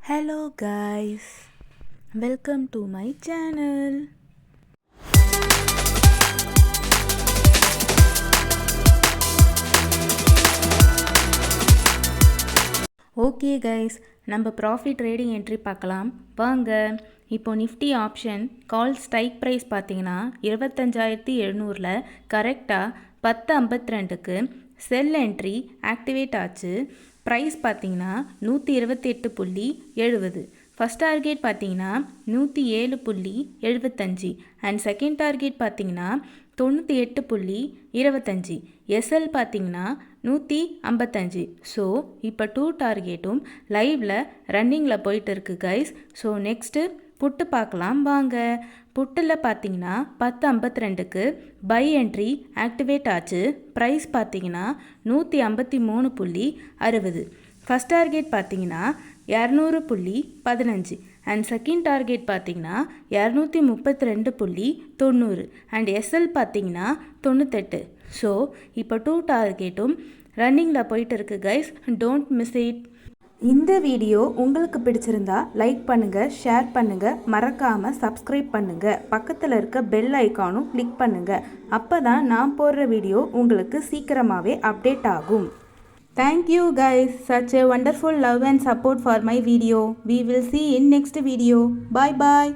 Hello guys, welcome to my channel. Okay guys, நம்ம profit trading entry பார்க்கலாம் வாங்க. இப்போ Nifty option call strike price பார்த்தீங்கன்னா 25,700 கரெக்டாக 10:52க்கு செல் என்ட்ரி ஆக்டிவேட் ஆச்சு. ப்ரைஸ் பார்த்தீங்கன்னா 128.70. ஃபஸ்ட் டார்கெட் பார்த்தீங்கன்னா 107.75 அண்ட் செகண்ட் டார்கெட் பார்த்தீங்கன்னா 98.25. எஸ்எல் பார்த்தீங்கன்னா 155. ஸோ இப்போ 2 டார்கெட்டும் லைவில் ரன்னிங்கில் போயிட்டு இருக்கு கைஸ். ஸோ நெக்ஸ்ட்டு புட்டு பார்க்கலாம் வாங்க. புட்டில் பார்த்தீங்கன்னா 10:52க்கு பை என்ட்ரி ஆக்டிவேட் ஆச்சு. ப்ரைஸ் பார்த்தீங்கன்னா 153.60. ஃபஸ்ட் டார்கெட் பார்த்தீங்கன்னா 200.15 அண்ட் செகண்ட் டார்கெட் பார்த்தீங்கன்னா 232.90 அண்ட் எஸ்எல் பார்த்தீங்கன்னா 98. ஸோ இப்போ 2 டார்கெட்டும் ரன்னிங்கில் போயிட்டு இருக்கு கைஸ், டோன்ட் மிஸ் இட். இந்த வீடியோ உங்களுக்கு பிடிச்சிருந்தா லைக் பண்ணுங்கள், ஷேர் பண்ணுங்கள், மறக்காமல் சப்ஸ்கிரைப் பண்ணுங்கள். பக்கத்தில் இருக்க பெல் ஐக்கானும் கிளிக் பண்ணுங்கள். அப்போ தான் நான் போடுற வீடியோ உங்களுக்கு சீக்கிரமாகவே அப்டேட் ஆகும். Thank you guys, such a wonderful love and support for my video. We will see in next video. Bye bye.